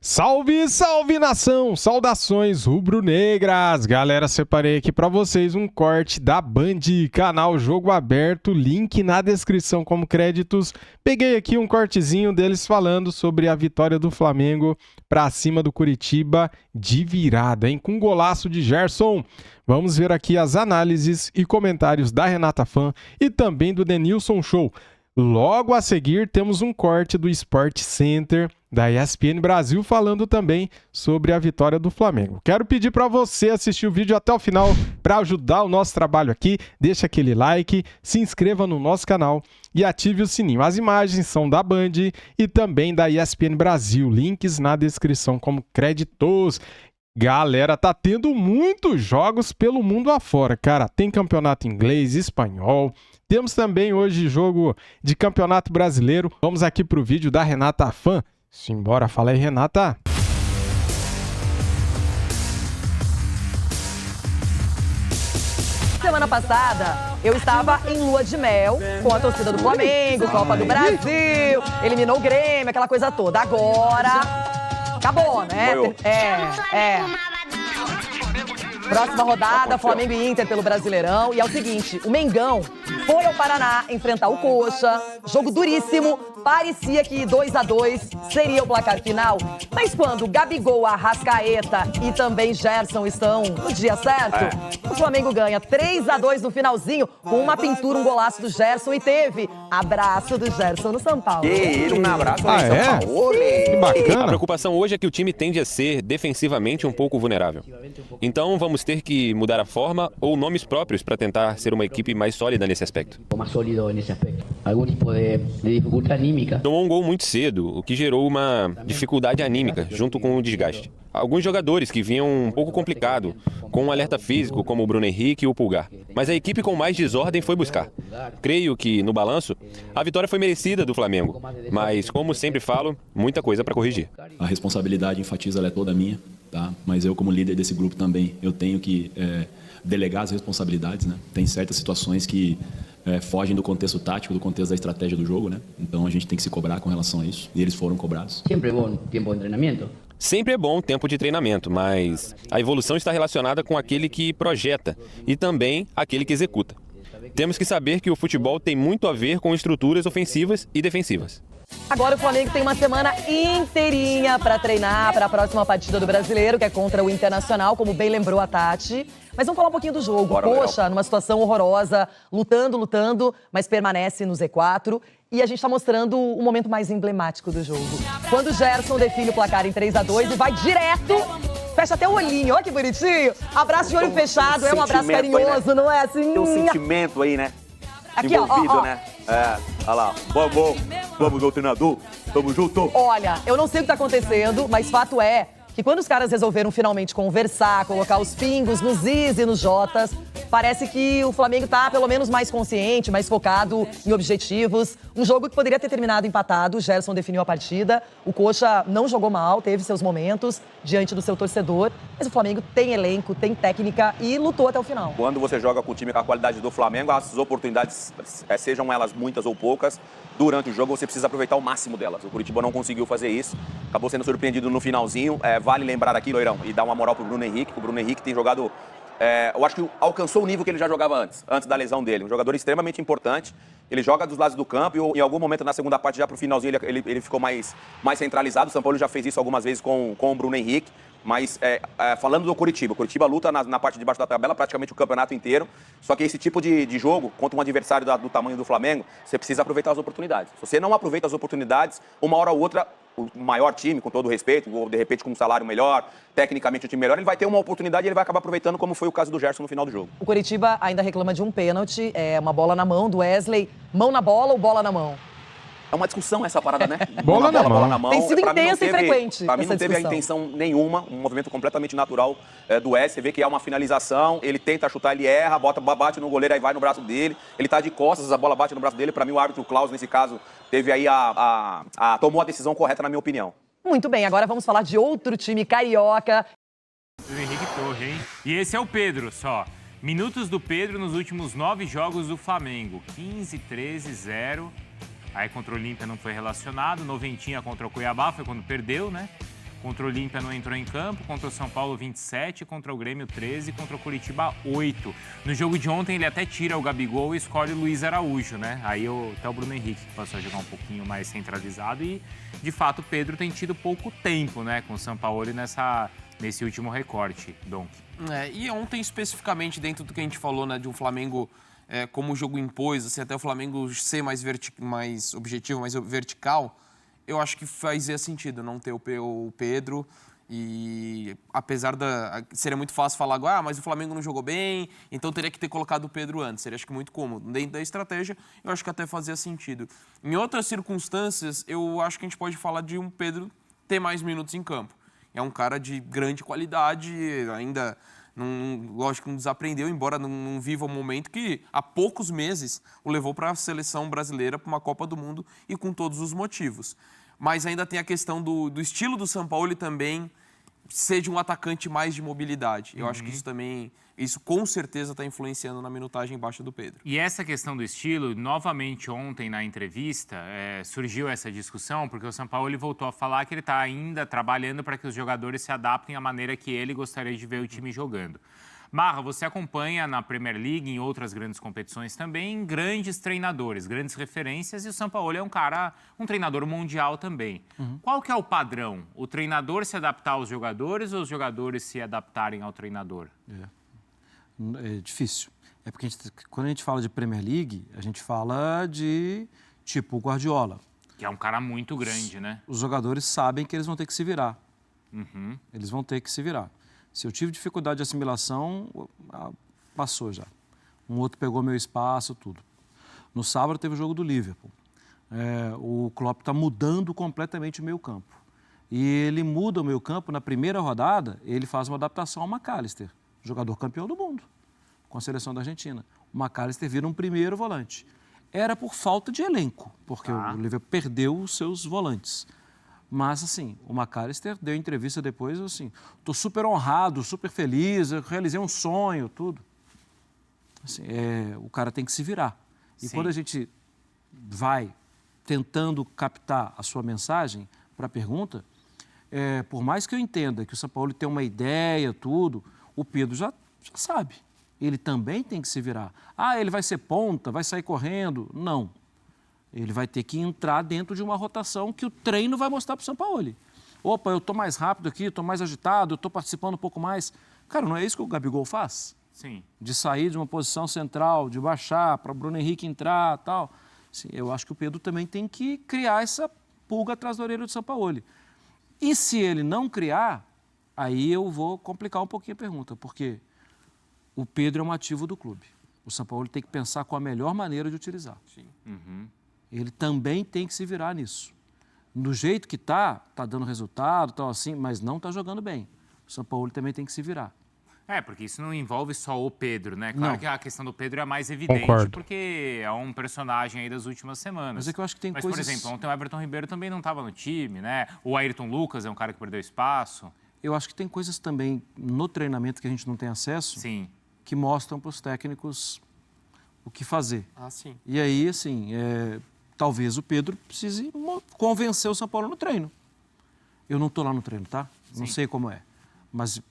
Salve, salve nação! Saudações rubro-negras! Galera, separei aqui pra vocês um corte da Band, canal Jogo Aberto, link na descrição como créditos. Peguei aqui um cortezinho deles falando sobre a vitória do Flamengo pra cima do Curitiba de virada, hein? Com golaço de Gerson. Vamos ver aqui as análises e comentários da Renata Fã e também do Denilson Show. Logo a seguir, temos um corte do Sport Center da ESPN Brasil falando também sobre a vitória do Flamengo. Quero pedir para você assistir o vídeo até o final para ajudar o nosso trabalho aqui. Deixa aquele like, se inscreva no nosso canal e ative o sininho. As imagens são da Band e também da ESPN Brasil. Links na descrição como créditos. Galera, tá tendo muitos jogos pelo mundo afora, cara. Tem campeonato inglês, espanhol. Temos também hoje jogo de campeonato brasileiro. Vamos aqui pro vídeo da Renata Fã. Simbora, fala aí, Renata. Semana passada, eu estava em lua de mel com a torcida do Flamengo, Copa do Brasil, eliminou o Grêmio, aquela coisa toda. Agora, acabou, né? Próxima rodada, Flamengo e Inter pelo Brasileirão. E é o seguinte, o Mengão foi ao Paraná enfrentar o Coxa. Jogo duríssimo. Parecia que 2-2 seria o placar final. Mas quando Gabigol, Arrascaeta e também Gerson estão no dia certo, o Flamengo ganha 3-2 no finalzinho, com uma pintura, um golaço do Gerson. E teve abraço do Gerson no São Paulo. Um abraço no São Paulo. Que bacana. A preocupação hoje é que o time tende a ser defensivamente um pouco vulnerável. Então vamos ter que mudar a forma ou nomes próprios para tentar ser uma equipe mais sólida nesse aspecto. Mais sólido nesse aspecto. Algum tipo de dificuldade anímica. Tomou um gol muito cedo, o que gerou uma dificuldade anímica junto com o desgaste. Alguns jogadores que vinham um pouco complicado, com um alerta físico como o Bruno Henrique e o Pulgar. Mas a equipe com mais desordem foi buscar. Creio que, no balanço, a vitória foi merecida do Flamengo. Mas, como sempre falo, muita coisa para corrigir. A responsabilidade, enfatizo, ela é toda minha, tá? Mas eu, como líder desse grupo também, eu tenho que delegar as responsabilidades, né? Tem certas situações que fogem do contexto tático, do contexto da estratégia do jogo, né? Então a gente tem que se cobrar com relação a isso. E eles foram cobrados. Sempre bom tempo de treinamento. Sempre é bom tempo de treinamento, mas a evolução está relacionada com aquele que projeta e também aquele que executa. Temos que saber que o futebol tem muito a ver com estruturas ofensivas e defensivas. Agora o Flamengo tem uma semana inteirinha para treinar para a próxima partida do Brasileiro, que é contra o Internacional, como bem lembrou a Tati. Mas vamos falar um pouquinho do jogo. Poxa, numa situação horrorosa, lutando, mas permanece no Z4. E a gente está mostrando o momento mais emblemático do jogo. Quando o Gerson define o placar em 3-2 e vai direto, fecha até o olhinho, olha que bonitinho. Abraço de olho fechado, é um abraço carinhoso, aí, né? Não é assim? Tem um sentimento aí, né? Aqui, envolvido, ó. Né? Olha lá. Vamos, meu treinador. Tamo junto. Olha, eu não sei o que tá acontecendo, mas fato é que quando os caras resolveram finalmente conversar, colocar os pingos nos is e nos jotas, parece que o Flamengo tá pelo menos mais consciente, mais focado em objetivos. Um jogo que poderia ter terminado empatado, o Gerson definiu a partida. O Coxa não jogou mal, teve seus momentos diante do seu torcedor, mas o Flamengo tem elenco, tem técnica e lutou até o final. Quando você joga com o time com a qualidade do Flamengo, as oportunidades, sejam elas muitas ou poucas, durante o jogo você precisa aproveitar o máximo delas. O Curitiba não conseguiu fazer isso, acabou sendo surpreendido no finalzinho. Vale lembrar aqui, Loirão, e dar uma moral pro Bruno Henrique, que o Bruno Henrique tem jogado... eu acho que alcançou o nível que ele já jogava antes da lesão dele. Um jogador extremamente importante. Ele joga dos lados do campo e em algum momento na segunda parte, já pro finalzinho, ele ficou mais centralizado. O São Paulo já fez isso algumas vezes com o Bruno Henrique. Mas falando do Curitiba, o Curitiba luta na parte de baixo da tabela praticamente o campeonato inteiro. Só que esse tipo de jogo, contra um adversário do tamanho do Flamengo, você precisa aproveitar as oportunidades. Se você não aproveita as oportunidades, uma hora ou outra, o maior time, com todo o respeito, ou de repente com um salário melhor, tecnicamente o time melhor, ele vai ter uma oportunidade e ele vai acabar aproveitando, como foi o caso do Gerson no final do jogo. O Curitiba ainda reclama de um pênalti, uma bola na mão do Wesley. Mão na bola ou bola na mão? É uma discussão essa parada, né? Bola na mão. Tem sido intensa e frequente. Pra mim não teve a intenção nenhuma, um movimento completamente natural do Wesley. Você vê que é uma finalização, ele tenta chutar, ele erra, bate no goleiro, aí vai no braço dele. Ele tá de costas, a bola bate no braço dele. Pra mim o árbitro Klaus, nesse caso, teve aí tomou a decisão correta, na minha opinião. Muito bem, agora vamos falar de outro time carioca. O Henrique Torre, hein? E esse é o Pedro, só. Minutos do Pedro nos últimos 9 jogos do Flamengo. 15, 13, 0. Aí contra o Olímpia não foi relacionado. Noventinha contra o Cuiabá, foi quando perdeu, né? Contra o Olímpia não entrou em campo, contra o São Paulo 27, contra o Grêmio 13, contra o Curitiba 8. No jogo de ontem ele até tira o Gabigol e escolhe o Luiz Araújo, né? Aí até o Bruno Henrique que passou a jogar um pouquinho mais centralizado e, de fato, o Pedro tem tido pouco tempo, né, com o Sampaoli nesse último recorte, Donk. E ontem, especificamente, dentro do que a gente falou, né, de um Flamengo como o jogo impôs, assim, até o Flamengo ser mais objetivo, mais vertical, eu acho que fazia sentido não ter o Pedro. E apesar seria muito fácil falar, mas o Flamengo não jogou bem, então teria que ter colocado o Pedro antes. Seria, acho que, muito cômodo. Dentro da estratégia, eu acho que até fazia sentido. Em outras circunstâncias, eu acho que a gente pode falar de um Pedro ter mais minutos em campo. É um cara de grande qualidade, ainda, lógico que não desaprendeu, embora não viva um momento que há poucos meses o levou para a seleção brasileira, para uma Copa do Mundo, e com todos os motivos. Mas ainda tem a questão do estilo do Sampaoli também ser de um atacante mais de mobilidade. Eu acho que isso com certeza está influenciando na minutagem baixa do Pedro. E essa questão do estilo, novamente ontem na entrevista, surgiu essa discussão, porque o Sampaoli voltou a falar que ele está ainda trabalhando para que os jogadores se adaptem à maneira que ele gostaria de ver o time jogando. Marra, você acompanha na Premier League, em outras grandes competições também, grandes treinadores, grandes referências, e o Sampaoli é um treinador mundial também. Qual que é o padrão? O treinador se adaptar aos jogadores ou os jogadores se adaptarem ao treinador? É difícil. É porque quando a gente fala de Premier League, a gente fala de tipo Guardiola. Que é um cara muito grande, né? Os jogadores sabem que eles vão ter que se virar. Eles vão ter que se virar. Se eu tive dificuldade de assimilação, passou já. Um outro pegou meu espaço, tudo. No sábado teve o jogo do Liverpool. O Klopp está mudando completamente o meio campo. E ele muda o meio campo, na primeira rodada, ele faz uma adaptação ao McAllister, jogador campeão do mundo, com a seleção da Argentina. O McAllister vira um primeiro volante. Era por falta de elenco, porque o Liverpool perdeu os seus volantes. Mas, assim, o McAllister deu entrevista depois, assim, estou super honrado, super feliz, eu realizei um sonho, tudo. Assim, o cara tem que se virar. E quando a gente vai tentando captar a sua mensagem para a pergunta, por mais que eu entenda que o Sampaoli tem uma ideia, tudo, o Pedro já sabe. Ele também tem que se virar. Ele vai ser ponta, vai sair correndo. Não. Ele vai ter que entrar dentro de uma rotação que o treino vai mostrar para o Sampaoli. Opa, eu estou mais rápido aqui, estou mais agitado, eu estou participando um pouco mais. Cara, não é isso que o Gabigol faz? Sim. De sair de uma posição central, de baixar, para o Bruno Henrique entrar e tal. Assim, eu acho que o Pedro também tem que criar essa pulga atrás da orelha do Sampaoli. E se ele não criar, aí eu vou complicar um pouquinho a pergunta, porque o Pedro é um ativo do clube. O Sampaoli tem que pensar qual a melhor maneira de utilizar. Sim. Ele também tem que se virar nisso. Do jeito que tá dando resultado, tal assim, mas não está jogando bem. O Sampaoli também tem que se virar. Porque isso não envolve só o Pedro, né? Claro que a questão do Pedro é a mais evidente, porque é um personagem aí das últimas semanas. Mas é que eu acho que tem coisas... por exemplo, ontem o Everton Ribeiro também não estava no time, né? O Ayrton Lucas é um cara que perdeu espaço. Eu acho que tem coisas também no treinamento que a gente não tem acesso, que mostram para os técnicos o que fazer. Sim. E aí, assim, talvez o Pedro precise convencer o Sampaoli no treino. Eu não estou lá no treino, tá? Não sei como é. Mas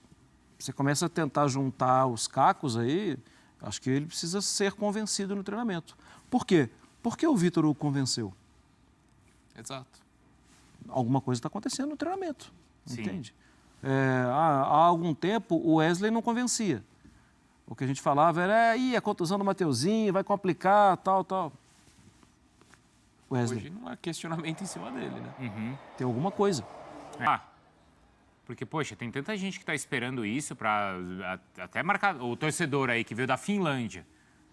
você começa a tentar juntar os cacos aí, acho que ele precisa ser convencido no treinamento. Por quê? Porque o Vitor o convenceu. Exato. Alguma coisa está acontecendo no treinamento, entende? Há algum tempo o Wesley não convencia. O que a gente falava era, a contusão do Mateuzinho, vai complicar, tal. Wesley. Hoje não há questionamento em cima dele, né? Tem alguma coisa. Porque, poxa, tem tanta gente que está esperando isso para até marcar... O torcedor aí que veio da Finlândia.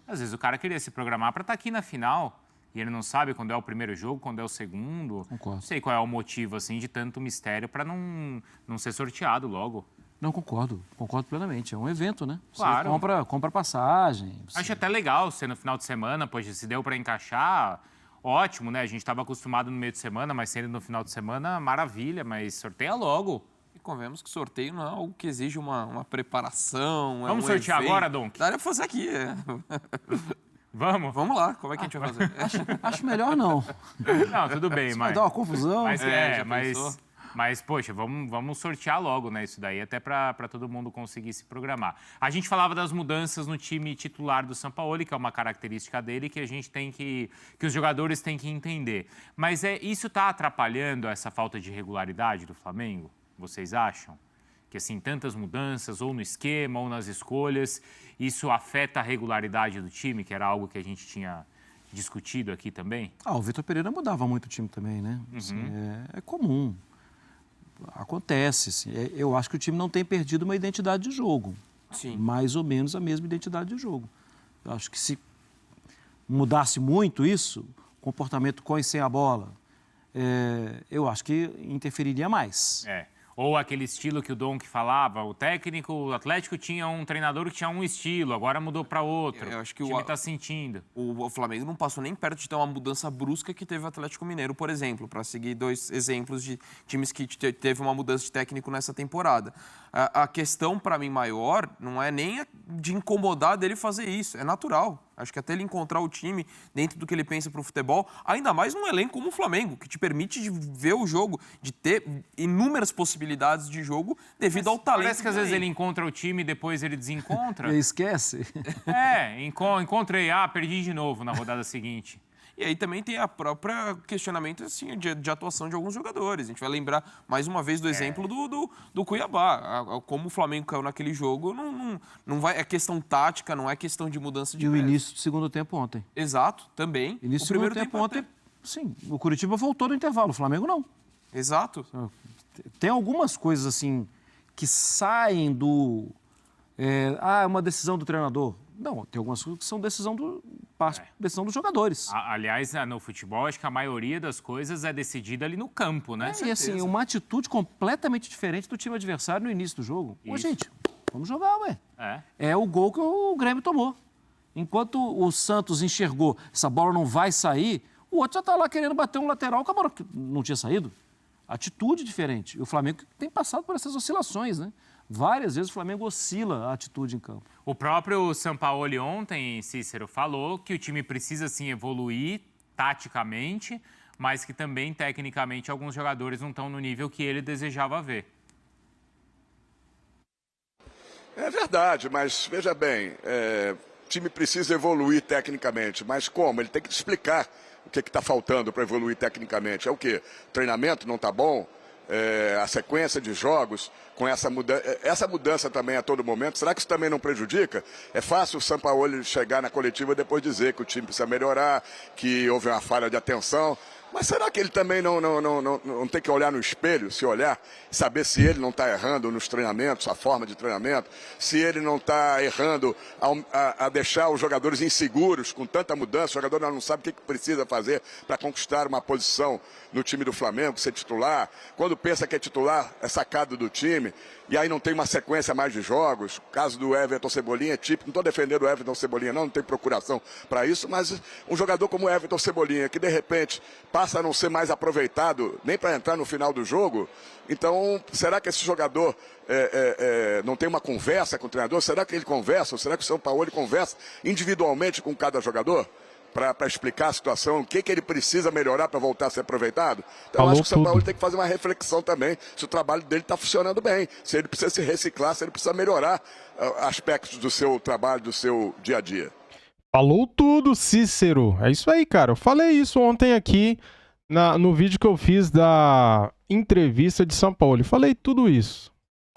Às vezes o cara queria se programar para estar aqui na final e ele não sabe quando é o primeiro jogo, quando é o segundo. Concordo. Não sei qual é o motivo, assim, de tanto mistério para não ser sorteado logo. Não, concordo plenamente. É um evento, né? Claro. Você compra passagem. Acho até legal ser no final de semana, poxa, se deu para encaixar... Ótimo, né? A gente estava acostumado no meio de semana, mas sendo no final de semana, maravilha, mas sorteia logo. E convenhamos que sorteio não é algo que exige uma preparação. Vamos sortear agora, Donk? Daria pra fazer aqui. Vamos? Vamos lá, como é que a gente vai fazer? Acho melhor não. Não, tudo bem, mas... Vai dar uma confusão. Mas Mas, poxa, vamos sortear logo, né? Isso daí, até para todo mundo conseguir se programar. A gente falava das mudanças no time titular do Sampaoli, que é uma característica dele que a gente tem que os jogadores têm que entender. Mas isso está atrapalhando essa falta de regularidade do Flamengo? Vocês acham? Que assim, tantas mudanças, ou no esquema, ou nas escolhas, isso afeta a regularidade do time, que era algo que a gente tinha discutido aqui também? O Vitor Pereira mudava muito o time também, né? Assim, é comum. Acontece. Assim. Eu acho que o time não tem perdido uma identidade de jogo. Sim. Mais ou menos a mesma identidade de jogo. Eu acho que se mudasse muito isso, comportamento com e sem a bola, eu acho que interferiria mais. Ou aquele estilo que o Donk falava, o Atlético tinha um treinador que tinha um estilo, agora mudou para outro. Eu acho que o time está sentindo. O Flamengo não passou nem perto de ter uma mudança brusca que teve o Atlético Mineiro, por exemplo, para seguir 2 exemplos de times que teve uma mudança de técnico nessa temporada. A questão, para mim, maior não é nem de incomodar dele fazer isso, é natural. Acho que até ele encontrar o time dentro do que ele pensa para o futebol, ainda mais num elenco como o Flamengo, que te permite de ver o jogo, de ter inúmeras possibilidades de jogo devido ao talento. Parece que às vezes ele encontra o time e depois ele desencontra. E esquece. Encontrei, perdi de novo na rodada seguinte. E aí também tem a própria questionamento assim, de atuação de alguns jogadores. A gente vai lembrar mais uma vez do exemplo do Cuiabá. Como o Flamengo caiu naquele jogo, não vai, é questão tática, não é questão de mudança de E o peça. início do segundo tempo ontem. Exato, também. Início do segundo tempo ontem, sim. O Curitiba voltou no intervalo, o Flamengo não. Exato. Tem algumas coisas assim que saem do... é uma decisão do treinador. Não, tem algumas coisas que são decisão dos jogadores. Aliás, no futebol, acho que a maioria das coisas é decidida ali no campo, né? E assim, uma atitude completamente diferente do time adversário no início do jogo. Ô, gente, vamos jogar, ué. É o gol que o Grêmio tomou. Enquanto o Santos enxergou, essa bola não vai sair, o outro já está lá querendo bater um lateral, que a bola não tinha saído. Atitude diferente. E o Flamengo tem passado por essas oscilações, né? Várias vezes o Flamengo oscila a atitude em campo. O próprio Sampaoli ontem, Cícero, falou que o time precisa sim evoluir taticamente, mas que também, tecnicamente, alguns jogadores não estão no nível que ele desejava ver. É verdade, mas veja bem, o time precisa evoluir tecnicamente, mas como? Ele tem que explicar o que está faltando para evoluir tecnicamente. É o quê? O treinamento não está bom? A sequência de jogos com essa mudança também a todo momento, será que isso também não prejudica? É fácil o Sampaoli chegar na coletiva e depois dizer que o time precisa melhorar, que houve uma falha de atenção, mas será que ele também não tem que olhar no espelho, se olhar, saber se ele não está errando nos treinamentos, a forma de treinamento, se ele não está errando a deixar os jogadores inseguros com tanta mudança, o jogador não sabe o que precisa fazer para conquistar uma posição no time do Flamengo, ser titular, quando pensa que é titular, é sacado do time, e aí não tem uma sequência mais de jogos. O caso do Everton Cebolinha é típico, não estou defendendo o Everton Cebolinha não tem procuração para isso, mas um jogador como o Everton Cebolinha, que de repente passa a não ser mais aproveitado nem para entrar no final do jogo, então será que esse jogador não tem uma conversa com o treinador? Será que ele conversa? Ou será que o Sampaoli conversa individualmente com cada jogador? Para explicar a situação, o que ele precisa melhorar para voltar a ser aproveitado. Então, eu acho que o Sampaoli tem que fazer uma reflexão também, se o trabalho dele está funcionando bem, se ele precisa se reciclar, se ele precisa melhorar aspectos do seu trabalho, do seu dia a dia. Falou tudo, Cícero. É isso aí, cara. Eu falei isso ontem aqui no vídeo que eu fiz da entrevista de Sampaoli. Falei tudo isso.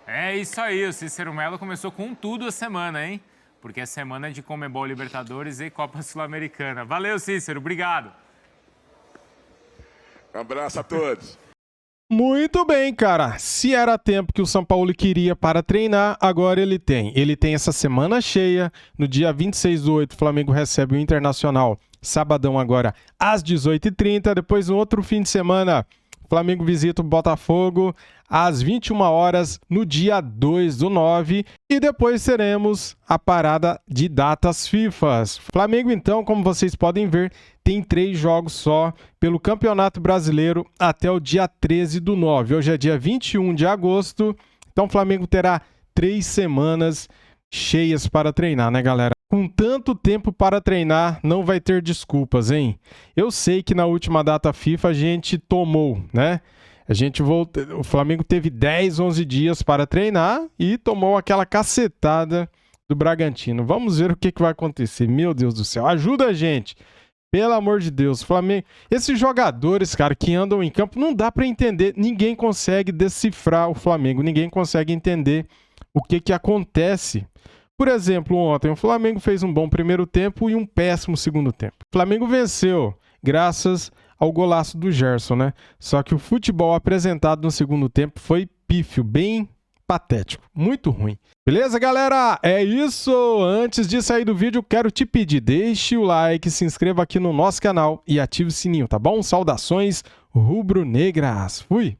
É isso aí, o Cícero Melo começou com tudo a semana, hein? Porque é semana de Conmebol Libertadores e Copa Sul-Americana. Valeu, Cícero. Obrigado. Um abraço a todos. Muito bem, cara. Se era tempo que o Sampaoli queria para treinar, agora ele tem. Ele tem essa semana cheia. No dia 26/8, o Flamengo recebe o Internacional. Sabadão agora, às 18h30. Depois, no outro fim de semana, o Flamengo visita o Botafogo às 21 horas no dia 2/9 e depois teremos a parada de datas FIFA. Flamengo, então, como vocês podem ver, tem 3 jogos só pelo Campeonato Brasileiro até o dia 13/9. Hoje é dia 21 de agosto, então o Flamengo terá 3 semanas cheias para treinar, né, galera? Com tanto tempo para treinar, não vai ter desculpas, hein? Eu sei que na última data FIFA a gente tomou, né? O Flamengo teve 10, 11 dias para treinar e tomou aquela cacetada do Bragantino. Vamos ver o que vai acontecer. Meu Deus do céu. Ajuda a gente. Pelo amor de Deus. Flamengo. Esses jogadores, cara, que andam em campo, não dá para entender. Ninguém consegue decifrar o Flamengo. Ninguém consegue entender o que acontece. Por exemplo, ontem o Flamengo fez um bom primeiro tempo e um péssimo segundo tempo. O Flamengo venceu graças ao golaço do Gerson, né? Só que o futebol apresentado no segundo tempo foi pífio, bem patético, muito ruim. Beleza, galera? É isso! Antes de sair do vídeo, quero te pedir, deixe o like, se inscreva aqui no nosso canal e ative o sininho, tá bom? Saudações rubro-negras! Fui!